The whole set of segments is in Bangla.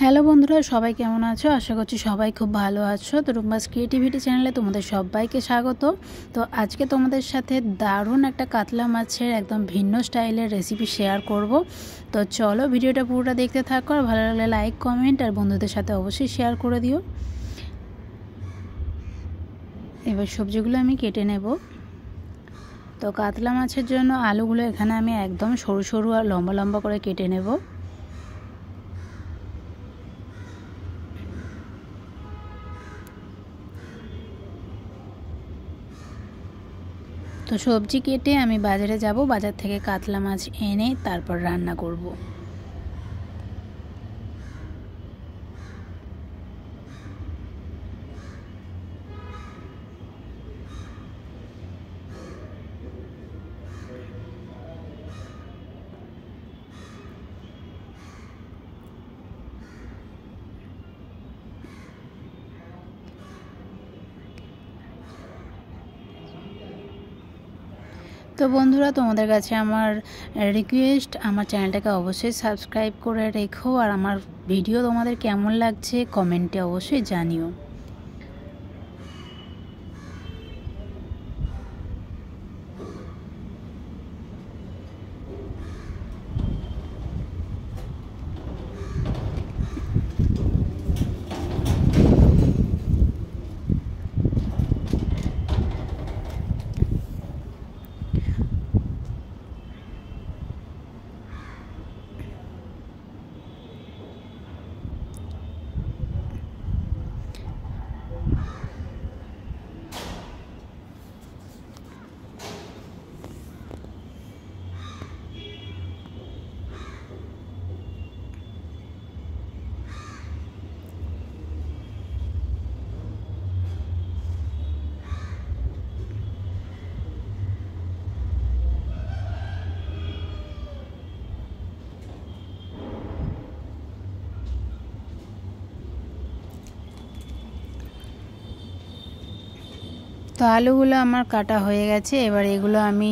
হ্যালো বন্ধুরা, সবাই কেমন আছো? আশা করছি সবাই খুব ভালো আছো। তো রুম্বাস ক্রিয়েটিভিটি চ্যানেলে তোমাদের সবাইকে স্বাগত। তো আজকে তোমাদের সাথে দারুণ একটা কাতলা মাছের একদম ভিন্ন স্টাইলের রেসিপি শেয়ার করব। তো চলো ভিডিওটা পুরোটা দেখতে থাকো, আর ভালো লাগলে লাইক, কমেন্ট আর বন্ধুদের সাথে অবশ্যই শেয়ার করে দিও। এবার সবজিগুলো আমি কেটে নেব। তো কাতলা মাছের জন্য আলুগুলো এখানে আমি একদম সরু সরু আর লম্বা লম্বা করে কেটে নেব। তো সবজি কেটে আমি বাজারে যাব, বাজার থেকে কাতলা মাছ এনে তারপর রান্না করব। তো বন্ধুরা, তোমাদের কাছে আমার রিকোয়েস্ট, আমার চ্যানেলটাকে অবশ্যই সাবস্ক্রাইব করে রেখো, আর আমার ভিডিও তোমাদের কেমন লাগছে কমেন্টে অবশ্যই জানিও। তো আলুগুলো আমার কাটা হয়ে গেছে, এবার এগুলো আমি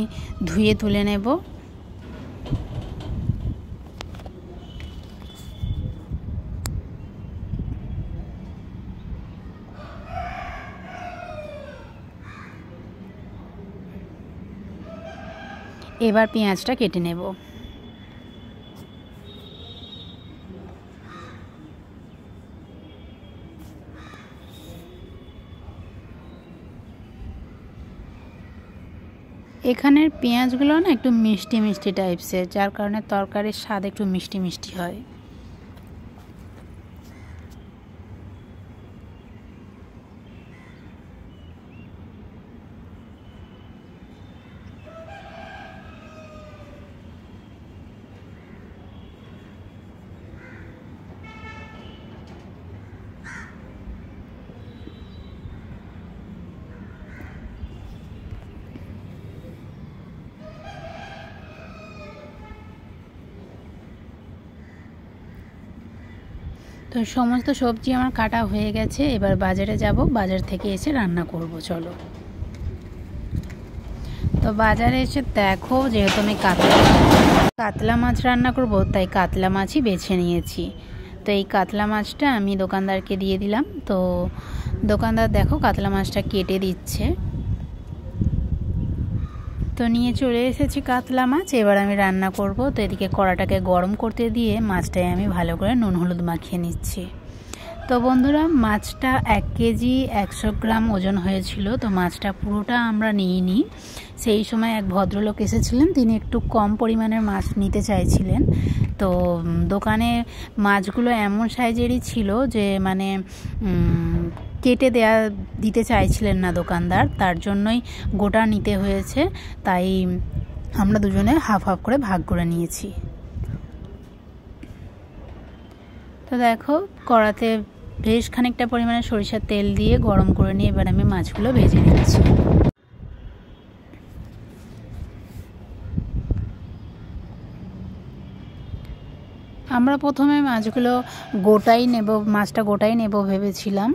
ধুয়ে তুলে নেব। এবার পেঁয়াজটা কেটে নেব। এখানের পেঁয়াজগুলো না একটু মিষ্টি মিষ্টি টাইপসের, যার কারণে তরকারির স্বাদ একটু মিষ্টি মিষ্টি হয়। তো সমস্ত সবজি আমার কাটা হয়ে গেছে, এবার বাজারে যাব, বাজার থেকে এসে রান্না করব। চলো। তো বাজারে এসে দেখো, যেহেতু আমি কাতলা মাছ রান্না করব, তাই কাতলা মাছই বেছে নিয়েছি। তো এই কাতলা মাছটা আমি দোকানদারকে দিয়ে দিলাম। তো দোকানদার দেখো কাতলা মাছটা কেটে দিচ্ছে। তো নিয়ে চলে এসেছি কাতলা মাছ, এবার আমি রান্না করব। তো এদিকে কড়াটাকে গরম করতে দিয়ে মাছটায় আমি ভালো করে নুন হলুদ মাখিয়ে নিচ্ছি। তো বন্ধুরা, মাছটা 1 কেজি 100 গ্রাম ওজন হয়েছিল। তো মাছটা পুরোটা আমরা নিইনি। সেই সময় এক ভদ্রলোক এসেছিলেন, তিনি একটু কম পরিমাণের মাছ নিতে চাইছিলেন। তো দোকানে মাছগুলো এমন সাইজেরই ছিল যে মানে কেটে দিতে চাইছিলেন না দোকানদার, তার জন্যই গোটা নিতে হয়েছে। তাই আমরা দুজনে হাফ হাফ করে ভাগ করে নিয়েছি। তো দেখো, কড়াতে বেশ খানিকটা পরিমাণে সরিষার তেল দিয়ে গরম করে নিয়ে এবার আমি মাছগুলো ভেজে নিচ্ছি। আমরা প্রথমে মাছগুলো গোটাই নেব, মাছটা গোটাই নেব ভেবেছিলাম,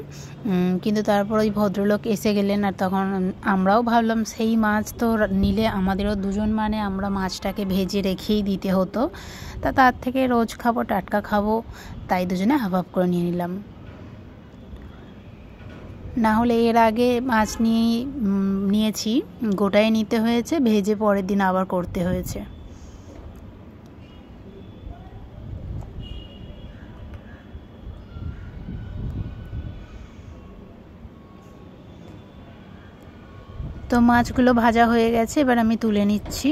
কিন্তু তারপর ওই ভদ্রলোক এসে গেলেন, আর তখন আমরাও ভাবলাম সেই মাছ তো নিলে আমাদেরও দুজন মানে আমরা মাছটাকে ভেজে রেখেই দিতে হতো, তার থেকে রোজ খাবো টাটকা খাবো, তাই দুজনে হাফ হাফ করে নিয়ে নিলাম। না হলে এর আগে মাছ নিয়েছি গোটাই নিতে হয়েছে, ভেজে পরের দিন আবার করতে হয়েছে। তো মাছগুলো ভাজা হয়ে গেছে, এবার আমি তুলে নিচ্ছি।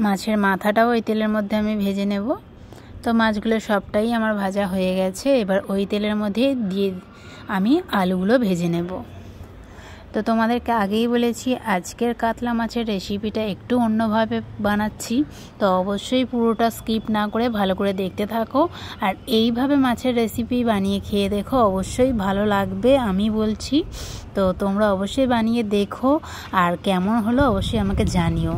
মাছের মাথাটাও ওই তেলের মধ্যে আমি ভেজে নেব। তো মাছগুলো সবটাই আমার ভাজা হয়ে গেছে, এবার ওই তেলের মধ্যে দিয়ে আমি আলুগুলো ভেজে নেব। তো তোমাদেরকে আগেই বলেছি আজকের কাতলা মাছের রেসিপিটা একটু অন্যভাবে বানাচ্ছি, তো অবশ্যই পুরোটা স্কিপ না করে ভালো করে দেখতে থাকো, আর এইভাবে মাছের রেসিপি বানিয়ে খেয়ে দেখো, অবশ্যই ভালো লাগবে আমি বলছি। তো তোমরা অবশ্যই বানিয়ে দেখো, আর কেমন হলো অবশ্যই আমাকে জানিও।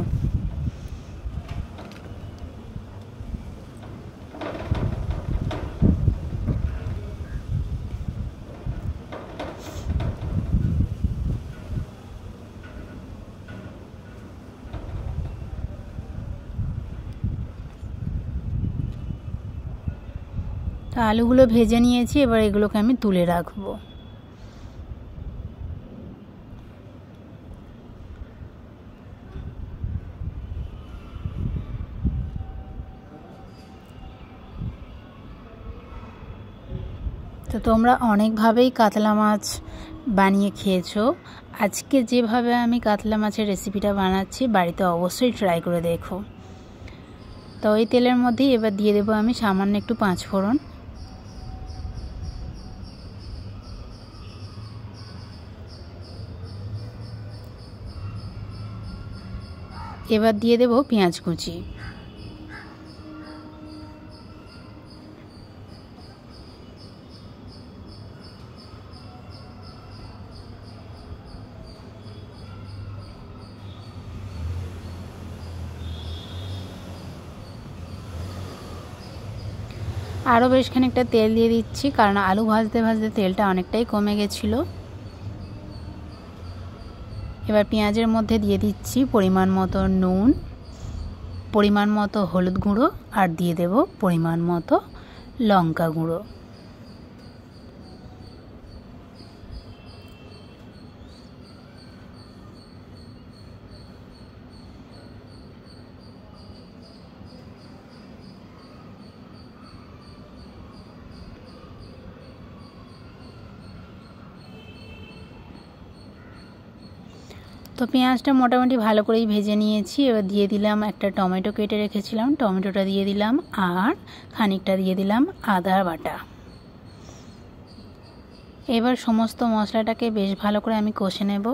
তো আলুগুলো ভেজে নিয়েছি, এবার এগুলোকে আমি তুলে রাখবো। তো তোমরা অনেকভাবেই কাতলা মাছ বানিয়ে খেয়েছো, আজকে যেভাবে আমি কাতলা মাছের রেসিপিটা বানাচ্ছি বাড়িতে অবশ্যই ট্রাই করে দেখো। তো ওই তেলের মধ্যেই এবার দিয়ে দেবো আমি সামান্য একটু 5 ফোড়ন, এবার দিয়ে দেবো পেঁয়াজ কুচি, আরও বেশ খানিকটা তেল দিয়ে দিচ্ছি, কারণ আলু ভাজতে ভাজতে তেলটা অনেকটাই কমে গেছিলো। এবার পেঁয়াজের মধ্যে দিয়ে দিচ্ছি পরিমাণ মতো নুন, পরিমাণ মতো হলুদ গুঁড়ো, আর দিয়ে দেব পরিমাণ মতো লঙ্কা গুঁড়ো। তো পেঁয়াজটা মোটামুটি ভালো করেই ভেজে নিয়েছি, এবার দিয়ে দিলাম একটা টমেটো কেটে রেখেছিলাম, টমেটোটা দিয়ে দিলাম, আর খানিকটা দিয়ে দিলাম আদা বাটা। এবার সমস্ত মশলাটাকে বেশ ভালো করে আমি কষে নেব।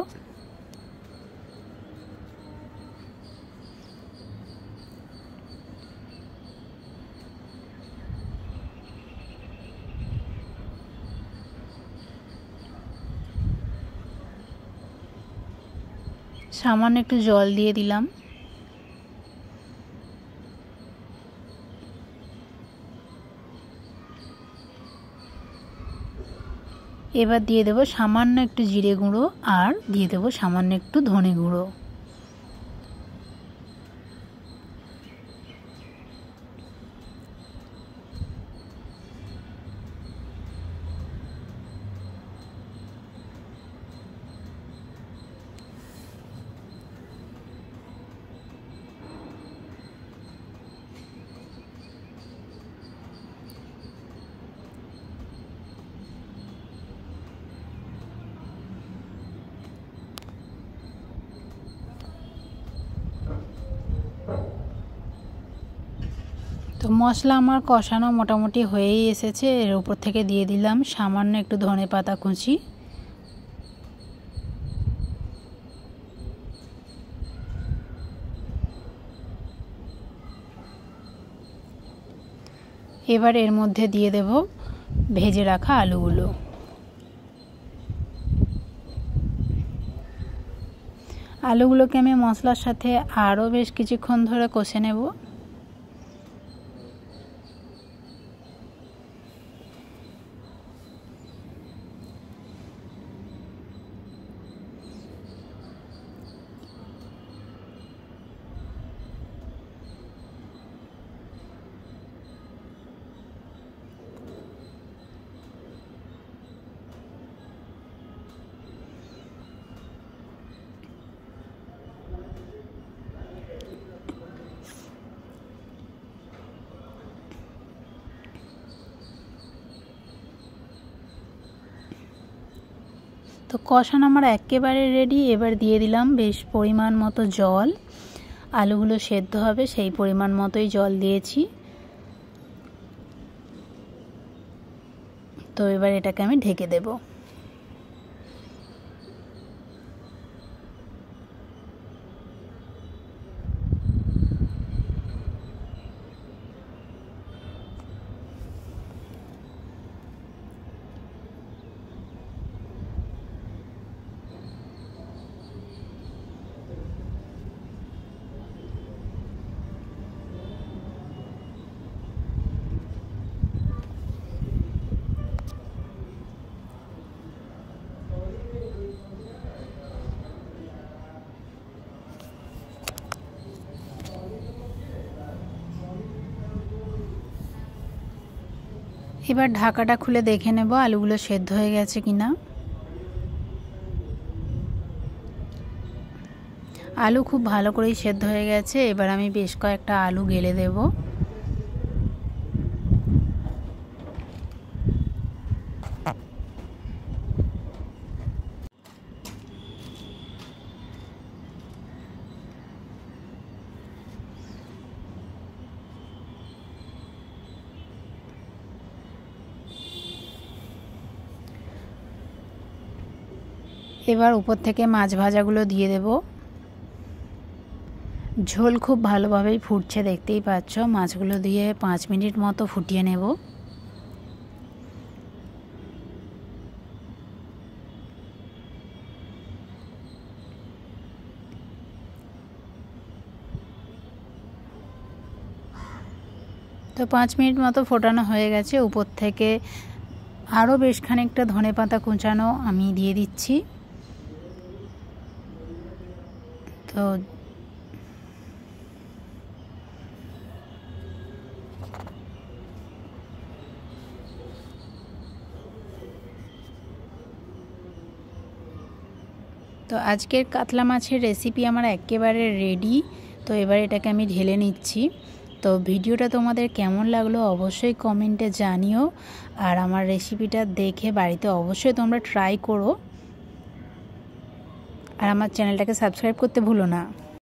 সামান্য একটু জল দিয়ে দিলাম, এবার দিয়ে দেবো সামান্য একটু জিরে গুঁড়ো, আর দিয়ে দেবো সামান্য একটু ধনে গুঁড়ো। তো মশলা আমার কষানো মোটামুটি হয়েই এসেছে, এর উপর থেকে দিয়ে দিলাম সামান্য একটু ধনেপাতা কুচি, এবার এর মধ্যে দিয়ে দেব ভেজে রাখা আলুগুলো। আলুগুলোকে আমি মশলার সাথে আরও বেশ কিছুক্ষণ ধরে কষে নেব। তো কষানো আমার একেবারে রেডি। এবার দিয়ে দিলাম বেশ পরিমাণ মতো জল। আলুগুলো সেদ্ধ হবে সেই পরিমাণ মতোই জল দিয়েছি। তো এবার এটাকে আমি ঢেকে দেব। এবার ঢাকাটা খুলে দেখে নেব আলুগুলো সেদ্ধ হয়ে গেছে কিনা। আলু খুব ভালো করেই সেদ্ধ হয়ে গেছে। এবার আমি বেশ কয়েকটা আলু গেলে দেব। এবার উপর থেকে মাছ ভাজাগুলো দিয়ে দেব। ঝোল খুব ভালোভাবেই ফুটছে, দেখতেই পাচ্ছ। মাছগুলো দিয়ে 5 মিনিট মতো ফুটিয়ে নেব। তো 5 মিনিট মতো ফোটানো হয়ে গেছে। উপর থেকে আরও বেশ খানিকটা ধনেপাতা কুচানো আমি দিয়ে দিচ্ছি। তো আজকের কাতলা মাছের রেসিপি আমার একেবারে রেডি। তো এবার এটাকে আমি ঢেলে নিচ্ছি। তো ভিডিওটা তোমাদের কেমন লাগলো অবশ্যই কমেন্টে জানিও। আর আমার রেসিপিটা দেখে বাড়িতে অবশ্যই তোমরা ট্রাই করো। আর আমার চ্যানেলটাকে সাবস্ক্রাইব করতে ভুলো না।